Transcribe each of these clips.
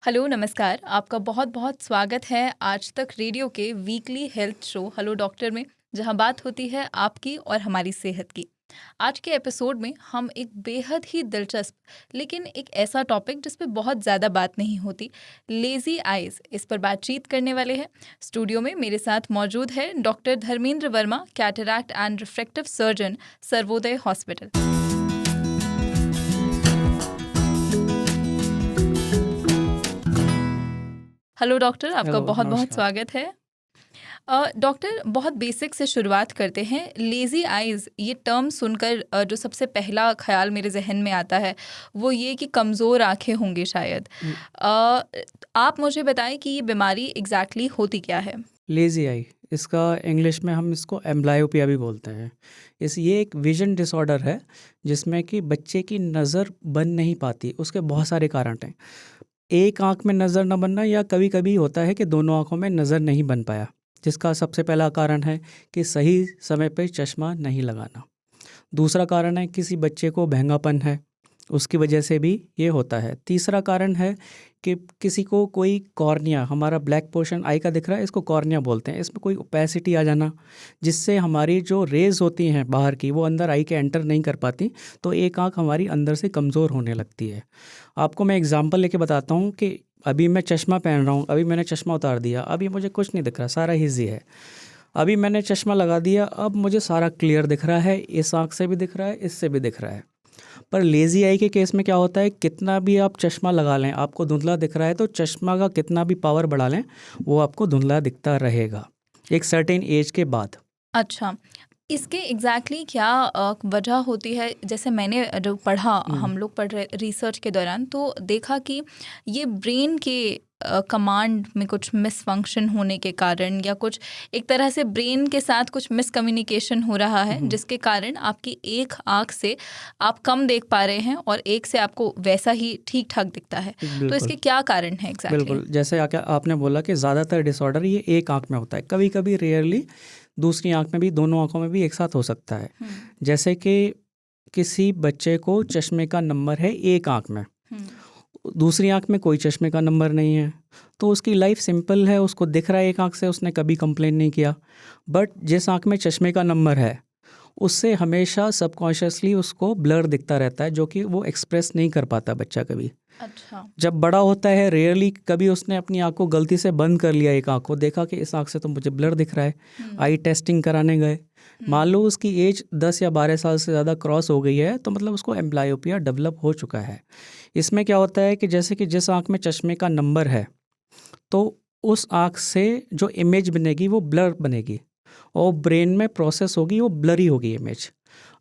Hello नमस्कार। आपका बहुत बहुत स्वागत है आज तक रेडियो के weekly health show hello doctor में, जहां बात होती है आपकी और हमारी सेहत की। आज के एपिसोड में हम एक बेहद ही दिलचस्प लेकिन एक ऐसा टॉपिक जिस पे बहुत ज़्यादा बात नहीं होती, लेजी आइज़, इस पर बातचीत करने वाले हैं। स्टूडियो में मेरे साथ मौजूद है doctor Dharmendra Verma, cataract and refractive surgeon, Sarvodaya hospital. Hello doctor, आपका हेलो, बहुत बहुत नमस्कार। स्वागत है। डॉक्टर, बहुत बेसिक से शुरुआत करते हैं। लेज़ी आइज़ ये टर्म सुनकर जो सबसे पहला ख़्याल मेरे ज़हन में आता है वो ये कि कमज़ोर आँखें होंगी शायद। ल अ, आप मुझे बताएं कि ये बीमारी एग्जैक्टली होती क्या है? लेज़ी आई, इसका इंग्लिश में हम इसको एम्ब्लायोपिया भी बोलते हैं। ये एक विज़न डिसऑर्डर है, जिसमें कि बच्चे की नज़र बन नहीं पाती। उसके बहुत सारे कारण हैं। एक आँख में नज़र ना बनना, या कभी-कभी होता है कि दोनों आँखों में नज़र नहीं बन पाया, जिसका सबसे पहला कारण है कि सही समय पे चश्मा नहीं लगाना। दूसरा कारण है किसी बच्चे को बहंगापन है, उसकी वजह से भी ये होता है। तीसरा कारण है कि किसी को कोई कॉर्निया, हमारा ब्लैक पोर्शन आई का दिख रहा है, इसको कॉर्निया बोलते हैं, इसमें कोई ओपेसिटी आ जाना, जिससे हमारी जो रेज़ होती हैं बाहर की, वो अंदर आई के एंटर नहीं कर पाती, तो एक आँख हमारी अंदर से कमज़ोर होने लगती है। आपको मैं एग्ज़ाम्पल लेके बताता हूँ कि अभी मैं चश्मा पहन रहा हूँ, अभी मैंने चश्मा उतार दिया, अभी मुझे कुछ नहीं दिख रहा, सारा हिज़ी है। अभी मैंने चश्मा लगा दिया, अब मुझे सारा क्लियर दिख रहा है, इस आँख से भी दिख रहा है, इससे भी दिख रहा है। पर लेज़ी आई के केस में क्या होता है, कितना भी आप चश्मा लगा लें, आपको धुंधला दिख रहा है, तो चश्मा का कितना भी पावर बढ़ा लें, वो आपको धुंधला दिखता रहेगा एक सर्टेन एज के बाद। अच्छा, इसके एग्जैक्टली क्या वजह होती है? जैसे मैंने जो पढ़ा, हम लोग पढ़ रहे रिसर्च के दौरान, तो देखा कि ये ब्रेन के कमांड में कुछ मिसफंक्शन होने के कारण, या कुछ एक तरह से ब्रेन के साथ कुछ मिसकम्युनिकेशन हो रहा है, जिसके कारण आपकी एक आँख से आप कम देख पा रहे हैं और एक से आपको वैसा ही ठीक ठाक दिखता है। तो इसके बिल्कुल, क्या कारण है एग्जैक्टली? बिल्कुल। जैसे आपने बोला कि ज़्यादातर डिसऑर्डर ये एक आँख में होता है, कभी कभी रेयरली दूसरी आँख में भी, दोनों आँखों में भी एक साथ हो सकता है। जैसे कि किसी बच्चे को चश्मे का नंबर है एक आँख में, दूसरी आँख में कोई चश्मे का नंबर नहीं है, तो उसकी लाइफ सिंपल है, उसको दिख रहा है एक आँख से, उसने कभी कंप्लेन नहीं किया। बट जिस आँख में चश्मे का नंबर है, उससे हमेशा सबकॉन्शियसली उसको ब्लर दिखता रहता है, जो कि वो एक्सप्रेस नहीं कर पाता बच्चा कभी। अच्छा। जब बड़ा होता है, रेयरली कभी उसने अपनी आँख को गलती से बंद कर लिया, एक आँख को देखा कि इस आँख से तो मुझे ब्लर दिख रहा है, आई टेस्टिंग कराने गए, मान लो उसकी एज 10 या 12 साल से ज़्यादा क्रॉस हो गई है, तो मतलब उसको एम्ब्लायोपिया डेवलप हो चुका है। इसमें क्या होता है कि जैसे कि जिस आँख में चश्मे का नंबर है, तो उस आँख से जो इमेज बनेगी वो ब्लर बनेगी, और ब्रेन में प्रोसेस होगी वो ब्लरी होगी इमेज।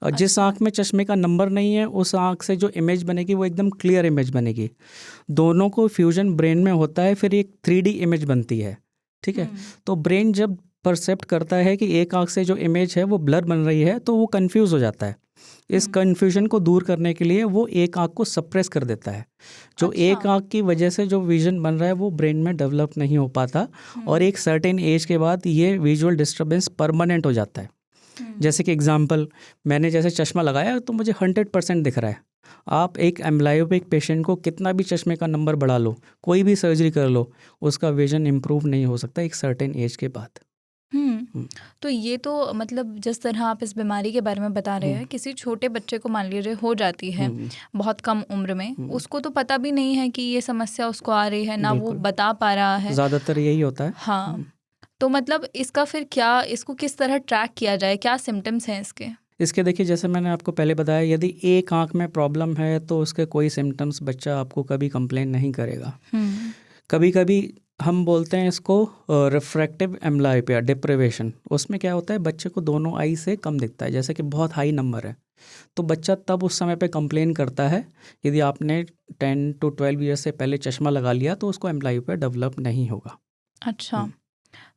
और जिस अच्छा। आँख में चश्मे का नंबर नहीं है, उस आँख से जो इमेज बनेगी वो एकदम क्लियर इमेज बनेगी। दोनों को फ्यूजन ब्रेन में होता है, फिर एक 3D इमेज बनती है। ठीक है। तो ब्रेन जब परसेप्ट करता है कि एक आँख से जो इमेज है वो ब्लर बन रही है, तो वो कंफ्यूज हो जाता है। इस कन्फ्यूजन को दूर करने के लिए वो एक आँख को सप्रेस कर देता है। जो अच्छा। एक आँख की वजह से जो विजन बन रहा है वो ब्रेन में डेवलप नहीं हो पाता, और एक सर्टेन एज के बाद ये विजुअल डिस्टर्बेंस परमानेंट हो जाता है। जैसे कि एग्जांपल, मैंने जैसे चश्मा लगाया तो मुझे 100% दिख रहा है। आप एक एम्ब्लायोपिक पेशेंट को कितना भी चश्मे का नंबर बढ़ा लो, कोई भी सर्जरी कर लो, उसका विजन इम्प्रूव नहीं हो सकता एक सर्टेन एज के बाद। हम्म, तो ये तो मतलब जिस तरह आप इस बीमारी के बारे में बता रहे हैं, किसी छोटे बच्चे को मान लीजिए हो जाती है बहुत कम उम्र में, उसको तो पता भी नहीं है कि ये समस्या उसको आ रही है, ना वो बिल्कुल, बता पा रहा है। ज़्यादातर यही होता है। हाँ, तो मतलब इसका फिर क्या, इसको किस तरह ट्रैक किया जाए, क्या सिम्टम्स हैं इसके? इसके देखिए, जैसे मैंने आपको पहले बताया, यदि एक आंख में प्रॉब्लम है तो उसके कोई सिम्टम्स बच्चा आपको कभी कंप्लेन नहीं करेगा। कभी कभी हम बोलते हैं इसको रिफ्रैक्टिव एम्ब्लायोपिया डिप्रिवेशन। उसमें क्या होता है, बच्चे को दोनों आई से कम दिखता है, जैसे कि बहुत हाई नंबर है, तो बच्चा तब उस समय पे कंप्लेन करता है। यदि आपने 10 to 12 ईयर्स से पहले चश्मा लगा लिया तो उसको एम्ब्लायोपिया डेवलप नहीं होगा। अच्छा,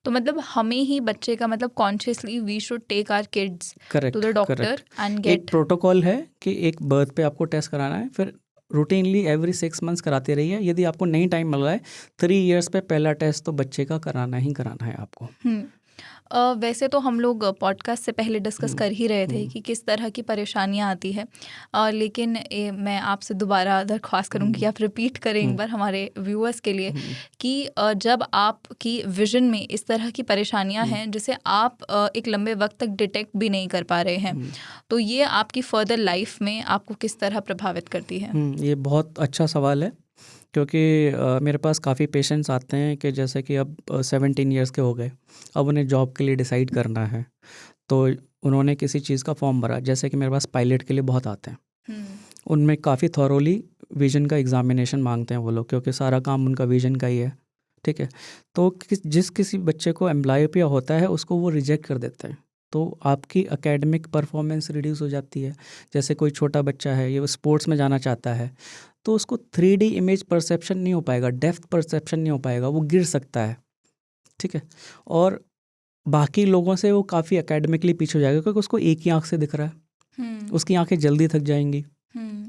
तो मतलब हमें ही बच्चे का मतलब consciously we should take our kids to correct, the doctor correct. And एक गेट। प्रोटोकॉल है कि एक बर्थ पे आपको टेस्ट कराना है, फिर रूटीनली एवरी 6 मंथ्स कराते रहिए। यदि आपको नहीं टाइम मिल रहा है, 3 ईयर्स पे पहला टेस्ट तो बच्चे का कराना ही कराना है आपको। वैसे तो हम लोग पॉडकास्ट से पहले डिस्कस कर ही रहे थे कि किस तरह की परेशानियां आती है, लेकिन मैं आपसे दोबारा दरख्वास्त करूंगी कि आप रिपीट करें एक बार हमारे व्यूअर्स के लिए कि जब आपकी विजन में इस तरह की परेशानियां हैं जिसे आप एक लंबे वक्त तक डिटेक्ट भी नहीं कर पा रहे हैं, तो ये आपकी फर्दर लाइफ में आपको किस तरह प्रभावित करती है? ये बहुत अच्छा सवाल है, क्योंकि मेरे पास काफ़ी पेशेंट्स आते हैं कि जैसे कि अब 17 ईयर्स के हो गए, अब उन्हें जॉब के लिए डिसाइड करना है, तो उन्होंने किसी चीज़ का फॉर्म भरा, जैसे कि मेरे पास पायलट के लिए बहुत आते हैं। उनमें काफ़ी थॉरोली विजन का एग्जामिनेशन मांगते हैं वो लोग, क्योंकि सारा काम उनका विजन का ही है, ठीक है। तो जिस किसी बच्चे को एम्ब्लायोपिया होता है उसको वो रिजेक्ट कर देते हैं, तो आपकी एकेडमिक परफॉर्मेंस रिड्यूस हो जाती है। जैसे कोई छोटा बच्चा है, ये स्पोर्ट्स में जाना चाहता है, तो उसको 3D इमेज परसेप्शन नहीं हो पाएगा, डेप्थ परसेप्शन नहीं हो पाएगा, वो गिर सकता है, ठीक है। और बाकी लोगों से वो काफ़ी एकेडमिकली पीछे हो जाएगा, क्योंकि उसको एक ही आंख से दिख रहा है, उसकी आंखें जल्दी थक जाएंगी,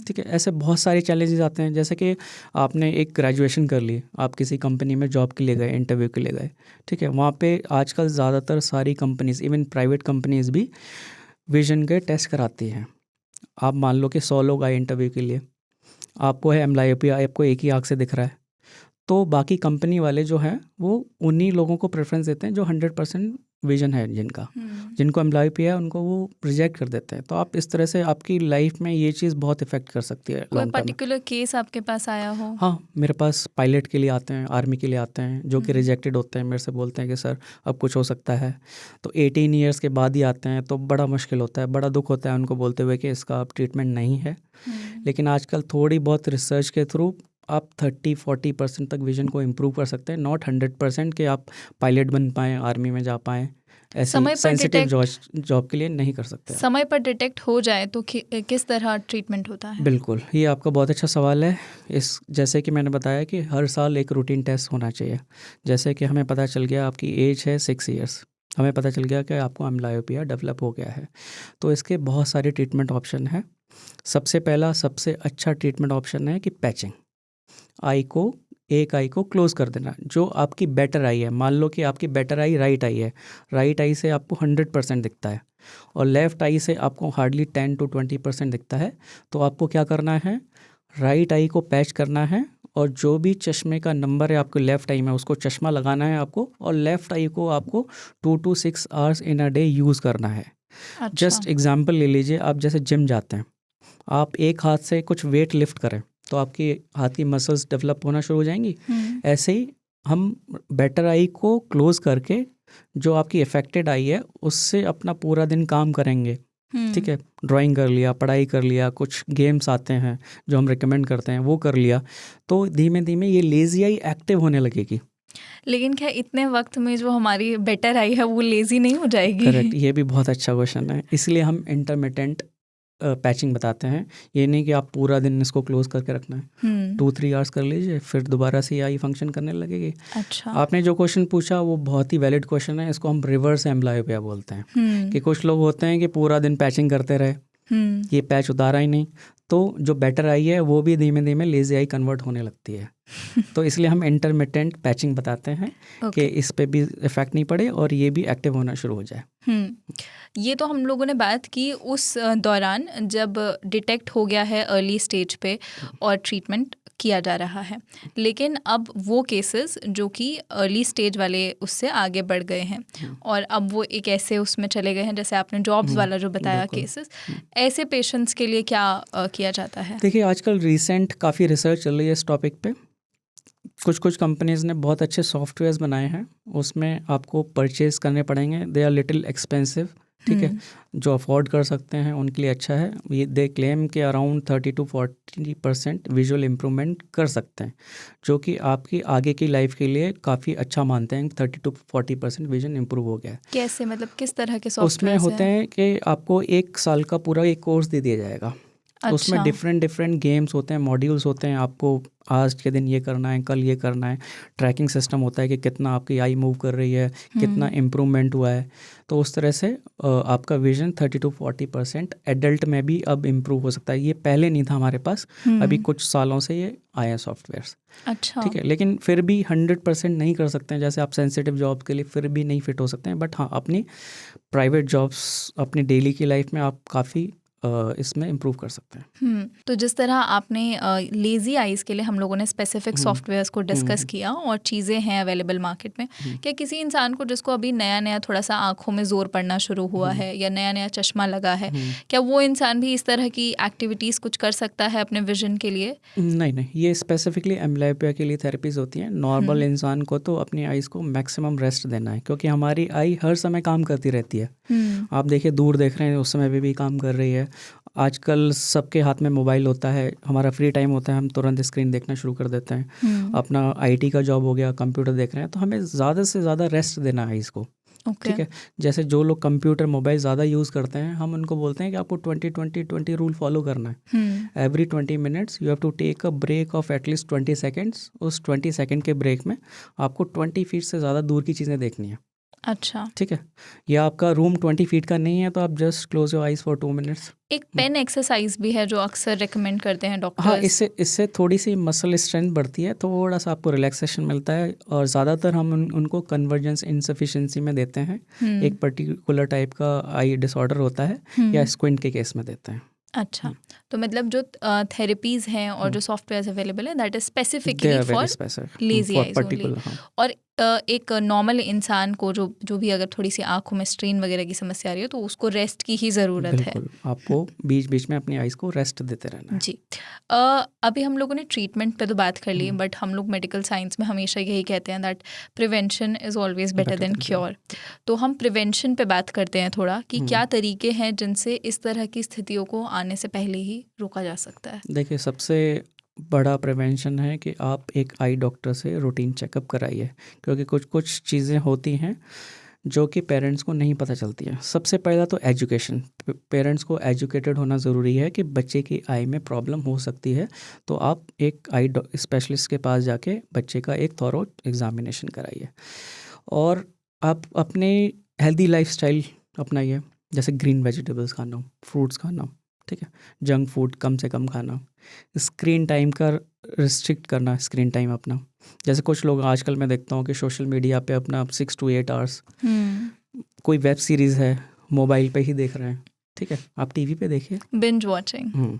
ठीक है। ऐसे बहुत सारे चैलेंजेस आते हैं। जैसे कि आपने एक ग्रेजुएशन कर ली, आप किसी कंपनी में जॉब के लिए गए, इंटरव्यू के लिए गए, ठीक है। वहाँ पे आजकल ज़्यादातर सारी कंपनीज, इवन प्राइवेट कंपनीज भी विजन के टेस्ट कराती हैं। आप मान लो कि 100 लोग आए इंटरव्यू के लिए, आपको है एम्ब्लायोपिया, आपको एक ही आँख से दिख रहा है, तो बाकी कंपनी वाले जो हैं वो उन्हीं लोगों को प्रेफरेंस देते हैं जो 100% विजन है जिनका, जिनको एम्ब्लायोपिया है उनको वो रिजेक्ट कर देते हैं। तो आप इस तरह से आपकी लाइफ में ये चीज़ बहुत इफेक्ट कर सकती है कोई लॉन्ग टर्म में। पर्टिकुलर केस आपके पास आया हो? हाँ, मेरे पास पायलट के लिए आते हैं, आर्मी के लिए आते हैं, जो कि रिजेक्टेड होते हैं, मेरे से बोलते हैं कि सर अब कुछ हो सकता है। तो 18 ईयर्स के बाद ही आते हैं, तो बड़ा मुश्किल होता है, बड़ा दुख होता है उनको बोलते हुए कि इसका अब ट्रीटमेंट नहीं है। लेकिन आजकल थोड़ी बहुत रिसर्च के थ्रू आप 30-40% तक विजन को इम्प्रूव कर सकते हैं। नॉट 100% कि आप पायलट बन पाएँ, आर्मी में जा पाएँ, ऐसी समय पर सेंसिटिव जॉब के लिए नहीं कर सकते। समय पर डिटेक्ट हो जाए तो किस तरह ट्रीटमेंट होता है? बिल्कुल, ये आपका बहुत अच्छा सवाल है। जैसे कि मैंने बताया कि हर साल एक रूटीन टेस्ट होना चाहिए। जैसे कि हमें पता चल गया आपकी एज है 6 ईयर्स, हमें पता चल गया कि आपको एम्ब्लायोपिया डेवलप हो गया है, तो इसके बहुत सारे ट्रीटमेंट ऑप्शन हैं। सबसे पहला सबसे अच्छा ट्रीटमेंट ऑप्शन है कि पैचिंग, एक आई को क्लोज कर देना। जो आपकी बेटर आई है, मान लो कि आपकी बेटर आई राइट आई है, राइट आई से आपको 100% दिखता है और लेफ़्ट आई से आपको हार्डली 10 to 20% दिखता है, तो आपको क्या करना है, राइट आई को पैच करना है और जो भी चश्मे का नंबर है आपके लेफ़्ट आई में उसको चश्मा लगाना है आपको, और लेफ़्ट आई को आपको 2 to 6 hours in a day use करना है। जस्ट एग्जाम्पल ले लीजिए, आप जैसे जिम जाते हैं, आप एक हाथ से कुछ वेट लिफ्ट करें तो आपकी हाथ की मसल्स डेवलप होना शुरू हो जाएंगी। ऐसे ही हम बेटर आई को क्लोज करके जो आपकी अफेक्टेड आई है उससे अपना पूरा दिन काम करेंगे, ठीक है। ड्राइंग कर लिया, पढ़ाई कर लिया, कुछ गेम्स आते हैं जो हम रिकमेंड करते हैं वो कर लिया, तो धीमे धीमे ये लेजी आई एक्टिव होने लगेगी। लेकिन क्या इतने वक्त में जो हमारी बेटर आई है वो लेजी नहीं हो जाएगी? करेक्ट, ये भी बहुत अच्छा क्वेश्चन है। इसलिए हम इंटरमिटेंट पैचिंग बताते हैं। ये नहीं कि आप पूरा दिन इसको क्लोज करके रखना है, 2-3 आवर्स कर लीजिए, फिर दोबारा से आई फंक्शन करने लगेगी। अच्छा, आपने जो क्वेश्चन पूछा वो बहुत ही वैलिड क्वेश्चन है। इसको हम रिवर्स एम्ब्लायोपिया बोलते हैं कि कुछ लोग होते हैं कि पूरा दिन पैचिंग करते रहे, ये पैच उतारा ही नहीं, तो जो बेटर आई है वो भी धीमे धीमे लेजी आई कन्वर्ट होने लगती है। तो इसलिए हम इंटरमिटेंट पैचिंग बताते हैं कि इस पे भी इफेक्ट नहीं पड़े और ये भी एक्टिव होना शुरू हो जाए। ये तो हम लोगों ने बात की उस दौरान जब डिटेक्ट हो गया है अर्ली स्टेज पे और ट्रीटमेंट किया जा रहा है, लेकिन अब वो केसेस जो कि अर्ली स्टेज वाले उससे आगे बढ़ गए हैं और अब वो एक ऐसे उसमें चले गए हैं, जैसे आपने जॉब्स वाला जो बताया केसेस, ऐसे पेशेंट्स के लिए क्या किया जाता है? देखिए, आजकल रिसेंट काफ़ी रिसर्च चल रही है इस टॉपिक पे। कुछ कंपनीज़ ने बहुत अच्छे सॉफ्टवेयर्स बनाए हैं, उसमें आपको परचेज़ करने पड़ेंगे, दे आर लिटिल एक्सपेंसिव, ठीक है। जो अफोर्ड कर सकते हैं उनके लिए अच्छा है। ये दे क्लेम के अराउंड 30 to 40% विजुअल इम्प्रूवमेंट कर सकते हैं, जो कि आपकी आगे की लाइफ के लिए काफ़ी अच्छा मानते हैं। 30 to 40% विजन इम्प्रूव हो गया है। कैसे, मतलब किस तरह के सॉफ्टवेयर? उसमें होते हैं कि आपको 1 साल का पूरा एक कोर्स दे दिया जाएगा, उसमें अच्छा। डिफरेंट डिफरेंट गेम्स होते हैं, मॉड्यूल्स होते हैं, आपको आज के दिन ये करना है, कल ये करना है। ट्रैकिंग सिस्टम होता है कि कितना आपकी आई मूव कर रही है, कितना इम्प्रूवमेंट हुआ है। तो उस तरह से आपका विजन 30 to 40% एडल्ट में भी अब इम्प्रूव हो सकता है। ये पहले नहीं था हमारे पास, अभी कुछ सालों से ये आए हैं सॉफ्टवेयर्स। अच्छा। ठीक है, लेकिन फिर भी 100% नहीं कर सकते हैं। जैसे आप सेंसिटिव जॉब के लिए फिर भी नहीं फिट हो सकते हैं, बट हाँ, अपनी प्राइवेट जॉब्स, अपनी डेली की लाइफ में आप काफ़ी इसमें इम्प्रूव कर सकते हैं। तो जिस तरह आपने लेज़ी आइज़ के लिए हम लोगों ने स्पेसिफिक सॉफ्टवेयर्स को डिस्कस किया और चीज़ें हैं अवेलेबल मार्केट में, क्या किसी इंसान को जिसको अभी नया नया थोड़ा सा आँखों में ज़ोर पड़ना शुरू हुआ है या नया नया चश्मा लगा है, क्या वो इंसान भी इस तरह की एक्टिविटीज़ कुछ कर सकता है अपने विजन के लिए? नहीं, ये स्पेसिफिकली एम्ब्लायोपिया के लिए थेरेपीज़ होती हैं। नॉर्मल इंसान को तो अपनी आइज़ को मैक्सिमम रेस्ट देना है, क्योंकि हमारी आई हर समय काम करती रहती है। आप देखिए, दूर देख रहे हैं, उस समय भी काम कर रही है। आजकल सबके हाथ में मोबाइल होता है, हमारा फ्री टाइम होता है, हम तुरंत स्क्रीन देखना शुरू कर देते हैं। अपना आईटी का जॉब हो गया, कंप्यूटर देख रहे हैं, तो हमें ज़्यादा से ज़्यादा रेस्ट देना है इसको। ठीक है, जैसे जो लोग कंप्यूटर मोबाइल ज़्यादा यूज़ करते हैं, हम उनको बोलते हैं कि आपको 20-20-20 रूल फॉलो करना है। Every 20 minutes you have to take a break of at least 20 seconds. उस 20 सेकेंड के ब्रेक में आपको 20 फीट से ज़्यादा दूर की चीज़ें देखनी है। अच्छा। ठीक है, या आपका रूम 20 फीट का नहीं है तो आप just close your eyes for 2 minutes. एक पेन एक्सरसाइज भी है जो अक्सर रिकमेंड करते हैं हाँ, डॉक्टर्स। इससे थोड़ी सी मसल स्ट्रेंथ बढ़ती है, थोड़ा सा आपको रिलैक्सेशन मिलता है। और ज़्यादातर हम उनको कन्वर्जेंस इनसफिशिएंसी में देते हैं। एक पर्टिकुलर टाइप का आई डिसऑर्डर होता है, या स्क्विंट के केस में देते हैं। अच्छा, तो मतलब जो थेरेपीज़ हैं और जो सॉफ्टवेयर अवेलेबल है, that is they specifically are very for specific lazy for eyes only. Particular. हाँ, और एक नॉर्मल इंसान को जो भी अगर थोड़ी सी आंखों में स्ट्रेन वगैरह की समस्या आ रही हो, तो उसको रेस्ट की ही ज़रूरत है। बिल्कुल, आपको बीच बीच में अपनी आइज़ को रेस्ट देते रहना है। जी। अभी हम लोगों ने ट्रीटमेंट पे तो बात कर ली, बट हम लोग मेडिकल साइंस में हमेशा यही कहते हैं that prevention is always better than cure. तो हम प्रिवेंशन पे बात करते हैं थोड़ा, कि क्या तरीके हैं जिनसे इस तरह की स्थितियों को आने से पहले ही रोका जा सकता है? देखिए, सबसे बड़ा प्रिवेंशन है कि आप एक आई डॉक्टर से रूटीन चेकअप कराइए, क्योंकि कुछ कुछ चीज़ें होती हैं जो कि पेरेंट्स को नहीं पता चलती है। सबसे पहला तो एजुकेशन, पेरेंट्स को एजुकेटेड होना ज़रूरी है कि बच्चे की आई में प्रॉब्लम हो सकती है। तो आप एक आई स्पेशलिस्ट के पास जाके बच्चे का एक थॉरो एग्जामिनेशन कराइए। और आप अपने हेल्दी लाइफस्टाइल अपनाइए, जैसे ग्रीन वेजिटेबल्स खाना, फ्रूट्स खाना। ठीक है, जंक फूड कम से कम खाना, स्क्रीन टाइम का रिस्ट्रिक्ट करना, स्क्रीन टाइम अपना। जैसे कुछ लोग आजकल मैं देखता हूँ कि सोशल मीडिया पे अपना 6 to 8 आवर्स कोई वेब सीरीज़ है, मोबाइल पे ही देख रहे हैं। ठीक है, आप टीवी पे देखिए, बिंज वॉचिंग।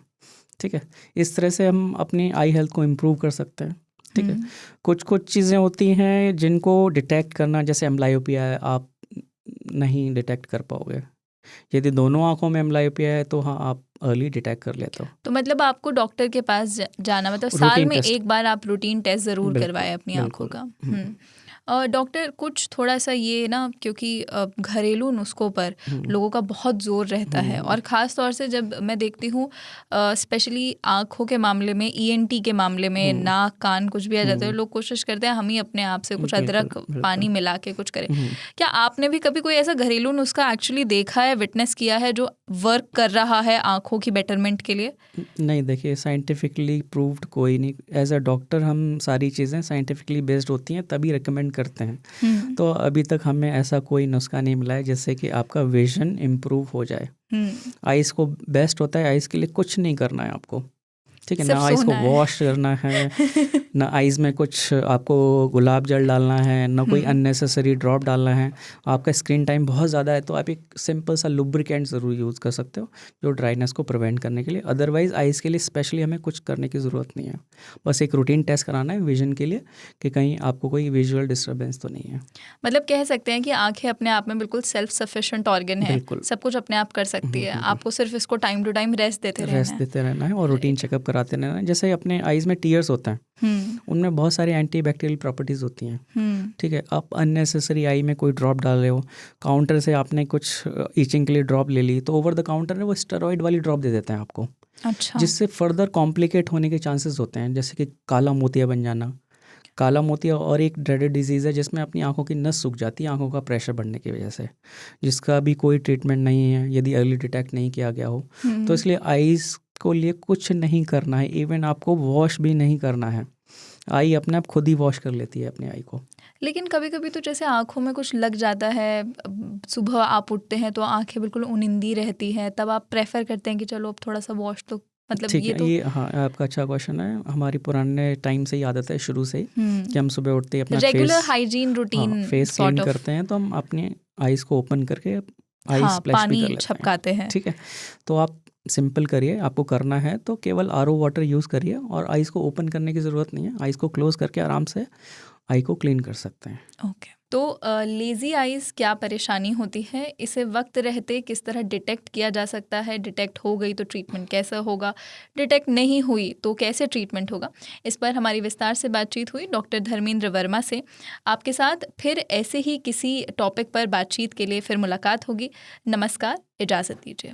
ठीक है। इस तरह से हम अपनी आई हेल्थ को इम्प्रूव कर सकते हैं। ठीक है, कुछ कुछ चीज़ें होती हैं जिनको डिटेक्ट करना, जैसे एम्ब्लायोपिया है, आप नहीं डिटेक्ट कर पाओगे। यदि दोनों आंखों में एम्ब्लायोपिया है तो हाँ, आप अर्ली डिटेक्ट कर लेते हो। तो मतलब आपको डॉक्टर के पास जाना, मतलब साल रूटीन में टेस्ट, एक बार आप रूटीन टेस्ट ज़रूर बिल्कुल, करवाएं अपनी आंखों बिल्कुल। का। डॉक्टर, कुछ थोड़ा सा ये ना, क्योंकि घरेलू नुस्खों पर लोगों का बहुत जोर रहता है, और ख़ास तौर से जब मैं देखती हूँ स्पेशली आँखों के मामले में, ईएनटी के मामले में, नाक कान कुछ भी आ जाता है, लोग कोशिश करते हैं हम ही अपने आप से कुछ बिल्कुल, अदरक बिल्कुल। पानी मिला के कुछ करें। क्या आपने भी कभी कोई ऐसा घरेलू नुस्खा एक्चुअली देखा है, विटनेस किया है, जो वर्क कर रहा है आँखों की बेटरमेंट के लिए? नहीं, देखिए, साइंटिफिकली प्रूव्ड कोई नहीं। एज अ डॉक्टर हम सारी चीज़ें साइंटिफिकली बेस्ड होती हैं तभी रिकमेंड करते हैं। तो अभी तक हमें ऐसा कोई नुस्खा नहीं मिला है जिससे कि आपका विजन इम्प्रूव हो जाए। आइज़ को बेस्ट होता है, आइज़ के लिए कुछ नहीं करना है आपको। ठीक है, ना आइज़ को वॉश करना है, ना आइज़ में कुछ आपको गुलाब जल डालना है, ना कोई अननेसेसरी ड्रॉप डालना है। आपका स्क्रीन टाइम बहुत ज़्यादा है तो आप एक सिंपल सा लुब्रिकेंट ज़रूर यूज़ कर सकते हो, जो ड्राइनेस को प्रिवेंट करने के लिए। अदरवाइज़ आइज़ के लिए स्पेशली हमें कुछ करने की ज़रूरत नहीं है। बस एक रूटीन टेस्ट कराना है विजन के लिए कि कहीं आपको कोई विजुअल डिस्टर्बेंस तो नहीं है। मतलब कह सकते हैं कि आंखें अपने आप में बिल्कुल सेल्फ सफिशिएंट ऑर्गन है, बिल्कुल। सब कुछ अपने आप कर सकती है। आपको सिर्फ इसको टाइम टू टाइम रेस्ट देते रहना है और रूटीन चेकअप कराते रहना है। जैसे अपने आइज़ में टीयर्स होते हैं, उनमें बहुत सारी एंटीबैक्टीरियल प्रॉपर्टीज़ होती हैं। ठीक है, आप अननेसेसरी आई में कोई ड्रॉप डाल रहे हो, काउंटर से आपने कुछ ईचिंग के लिए ड्रॉप ले ली, तो ओवर द काउंटर है वो स्टेरॉइड वाली ड्रॉप दे देते हैं आपको। अच्छा। जिससे फर्दर कॉम्प्लिकेट होने के चांसेस होते हैं, जैसे कि काला मोतिया बन जाना। काला मोतिया और एक ड्रेडेड डिजीज़ है जिसमें अपनी आंखों की नस सूख जाती है आंखों का प्रेशर बढ़ने की वजह से, जिसका भी कोई ट्रीटमेंट नहीं है यदि अर्ली डिटेक्ट नहीं किया गया हो। तो इसलिए आइज़ को लिए कुछ नहीं करना है, इवन आपको वॉश भी नहीं करना है। आई अपने आप खुद ही वॉश कर लेती है अपनी आई को। लेकिन कभी-कभी तो जैसे आँखों में कुछ लग जाता है, सुबह आप उठते हैं तो आँखें बिल्कुल उनिंदी रहती हैं, तब आप प्रेफ़र करते हैं कि चलो अब थोड़ा-सा वॉश तो मतलब ठीक ये है, तो ये हाँ, आपका अच्छा क्वेश्चन है। हमारी पुराने टाइम से ही आदत है शुरू से ही कि हम सुबह उठते ही अपना रेगुलर फेस, हाइजीन हाँ, routine face clean sort of, करते हैं, तो हम अपनी आइज़ को ओपन करके आई हाँ, स्प्लैश भी कर पानी लेते हैं। छपकाते हैं। ठीक है, तो आप सिंपल करिए, आपको करना है तो केवल आरओ वाटर यूज़ करिए और आइज़ को ओपन करने की ज़रूरत नहीं है। आइज़ को क्लोज़ करके आराम से आई को क्लीन कर सकते हैं। ओके, तो लेज़ी आइज़ क्या परेशानी होती है? इसे वक्त रहते किस तरह डिटेक्ट किया जा सकता है? डिटेक्ट हो गई तो ट्रीटमेंट कैसा होगा? डिटेक्ट नहीं हुई तो कैसे ट्रीटमेंट होगा? इस पर हमारी विस्तार से बातचीत हुई डॉक्टर धर्मेंद्र वर्मा से। आपके साथ फिर ऐसे ही किसी टॉपिक पर बातचीत के लिए फिर मुलाकात होगी। नमस्कार, इजाज़त दीजिए।